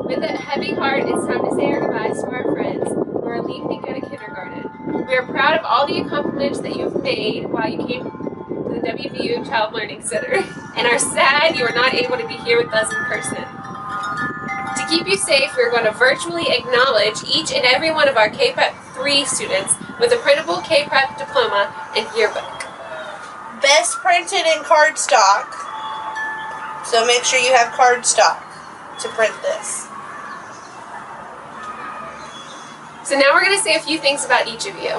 With a heavy heart, it's time to say our goodbyes to our friends who are leaving to go to kindergarten. We are proud of all the accomplishments that you've made while you came to the WVU Child Learning Center, and are sad you are not able to be here with us in person. To keep you safe, we're going to virtually acknowledge each and every one of our K-Prep 3 students with a printable K-Prep diploma and yearbook. Best printed in cardstock, so make sure you have cardstock to print this. So now we're going to say a few things about each of you.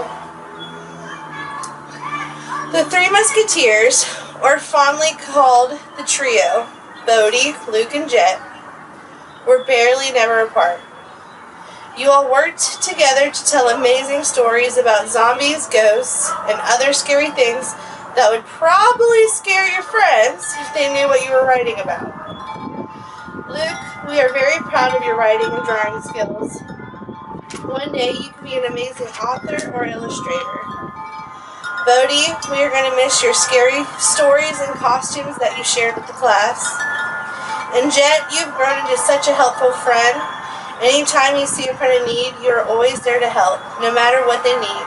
The Three Musketeers, or fondly called the trio, Bodie, Luke, and Jet, were barely never apart. You all worked together to tell amazing stories about zombies, ghosts, and other scary things that would probably scare your friends if they knew what you were writing about. Luke, we are very proud of your writing and drawing skills. One day you could be an amazing author or illustrator. Bodie, we are going to miss your scary stories and costumes that you shared with the class. And Jet, you've grown into such a helpful friend. Anytime you see a friend in need, you are always there to help, no matter what they need.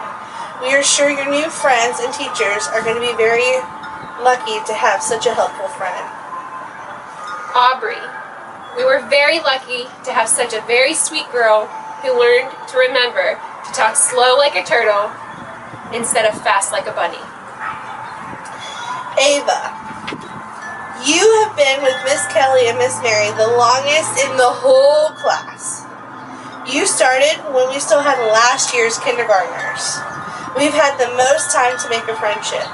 We are sure your new friends and teachers are going to be very lucky to have such a helpful friend. Aubrey, we were very lucky to have such a very sweet girl who learned to remember to talk slow like a turtle instead of fast like a bunny. Ava, you have been with Miss Kelly and Miss Mary the longest in the whole class. You started when we still had last year's kindergartners. We've had the most time to make a friendship.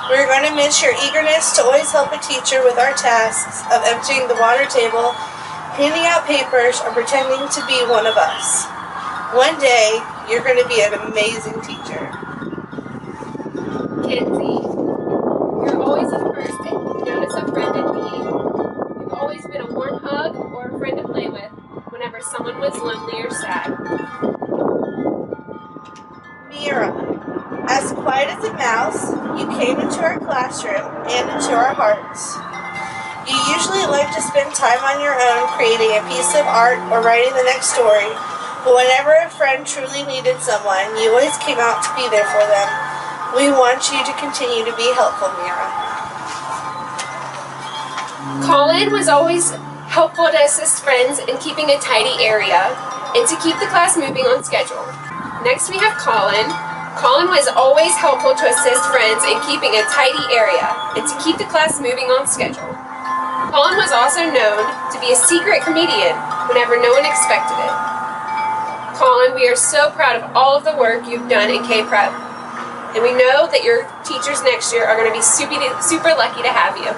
We're going to miss your eagerness to always help a teacher with our tasks of emptying the water table, handing out papers, or pretending to be one of us. One day, you're going to be an amazing teacher. Kenzie, you're always the first to notice a friend in need. You've always been a warm hug or a friend to play with whenever someone was lonely or sad. Mira, as quiet as a mouse, you came into our classroom and into our hearts. You usually like to spend time on your own creating a piece of art or writing the next story, but whenever a friend truly needed someone, you always came out to be there for them. We want you to continue to be helpful, Mira. Colin was always helpful to assist friends in keeping a tidy area and to keep the class moving on schedule. Next we have Colin. Colin was always helpful to assist friends in keeping a tidy area and to keep the class moving on schedule. Colin was also known to be a secret comedian whenever no one expected it. Colin, we are so proud of all of the work you've done in K-Prep, and we know that your teachers next year are going to be super lucky to have you.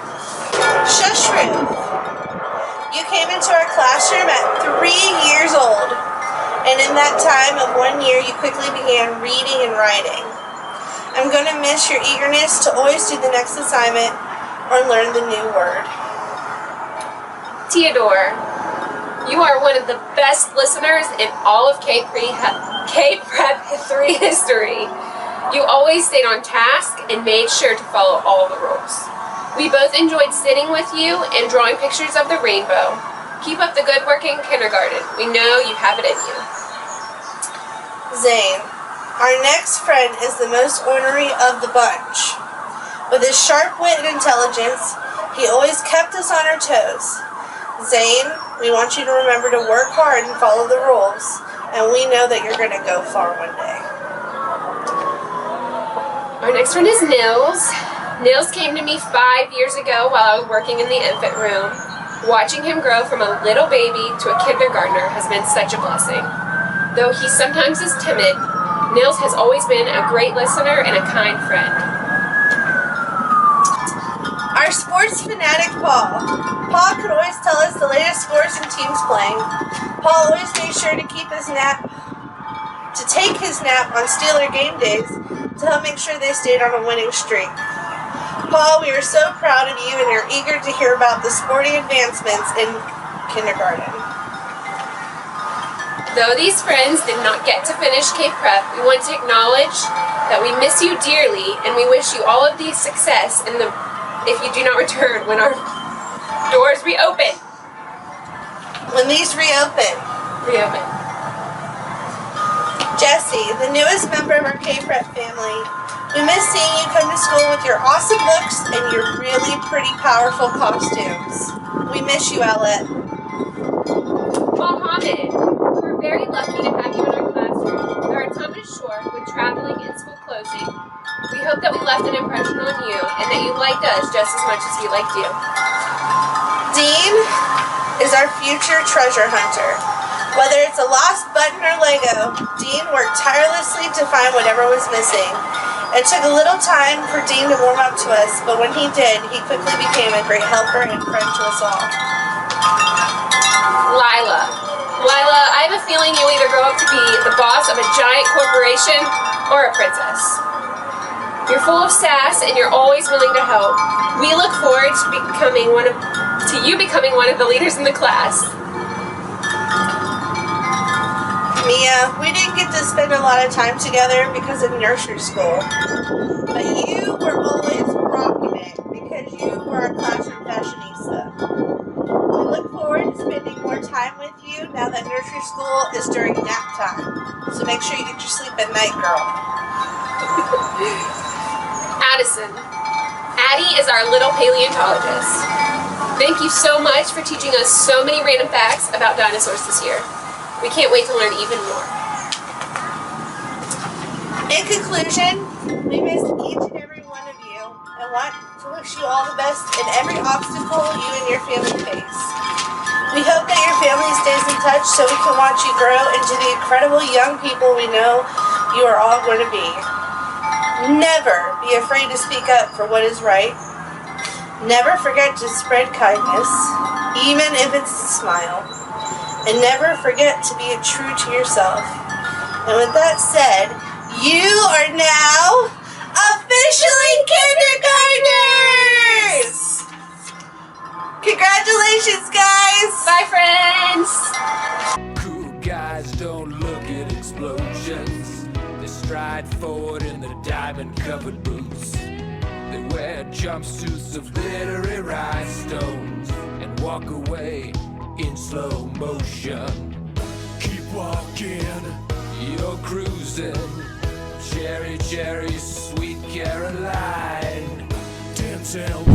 Shush, Ruth. You came into our classroom at 3 years old, and in that time of 1 year, you quickly began reading and writing. I'm going to miss your eagerness to always do the next assignment or learn the new word. Theodore, you are one of the best listeners in all of K-Prep 3 history. You always stayed on task and made sure to follow all the rules. We both enjoyed sitting with you and drawing pictures of the rainbow. Keep up the good work in kindergarten. We know you have it in you. Zane, our next friend is the most ornery of the bunch. With his sharp wit and intelligence, he always kept us on our toes. Zane, we want you to remember to work hard and follow the rules, and we know that you're going to go far one day. Our next one is Nils. Nils came to me 5 years ago while I was working in the infant room. Watching him grow from a little baby to a kindergartner has been such a blessing. Though he sometimes is timid, Nils has always been a great listener and a kind friend. Our sports fanatic Paul. Paul could always tell us the latest scores and teams playing. Paul always made sure to take his nap on Steeler game days to help make sure they stayed on a winning streak. Paul, we are so proud of you and are eager to hear about the sporting advancements in kindergarten. Though these friends did not get to finish K-Prep, we want to acknowledge that we miss you dearly and we wish you all of the success if you do not return when our doors reopen. when these reopen. Reopen. Jessie, the newest member of our K-Prep family, we miss seeing you come to school with your awesome looks and your really pretty powerful costumes. We miss you, Owlette. Mohammed, we're very lucky to have you in our classroom. Our time is short with traveling and school closing. We hope that we left an impression on you and that you liked us just as much as we liked you. Dean is our future treasure hunter. Whether it's a lost button or Lego, Dean worked tirelessly to find whatever was missing. It took a little time for Dean to warm up to us, but when he did, he quickly became a great helper and friend to us all. Lila, I have a feeling you'll either grow up to be the boss of a giant corporation or a princess. You're full of sass and you're always willing to help. We look forward to you becoming one of the leaders in the class. Mia, we didn't get to spend a lot of time together because of nursery school, but you were always rocking it because you were our classroom fashionista. We look forward to spending more time with you now that nursery school is during nap time, so make sure you get your sleep at night, girl. Addison. Addie is our little paleontologist. Thank you so much for teaching us so many random facts about dinosaurs this year. We can't wait to learn even more. In conclusion, we miss each and every one of you and want to wish you all the best in every obstacle you and your family face. We hope that your family stays in touch so we can watch you grow into the incredible young people we know you are all going to be. Never be afraid to speak up for what is right. Never forget to spread kindness, even if it's a smile. And never forget to be true to yourself. And with that said, you are now officially kindergartners! Congratulations, guys! Bye, friends! Cool guys don't look at explosions. They stride forward in their diamond-covered boots. They wear jumpsuits of glittery rhinestones and walk away in slow motion. Keep walking, you're cruising. Cherry, cherry, sweet Caroline. Dance and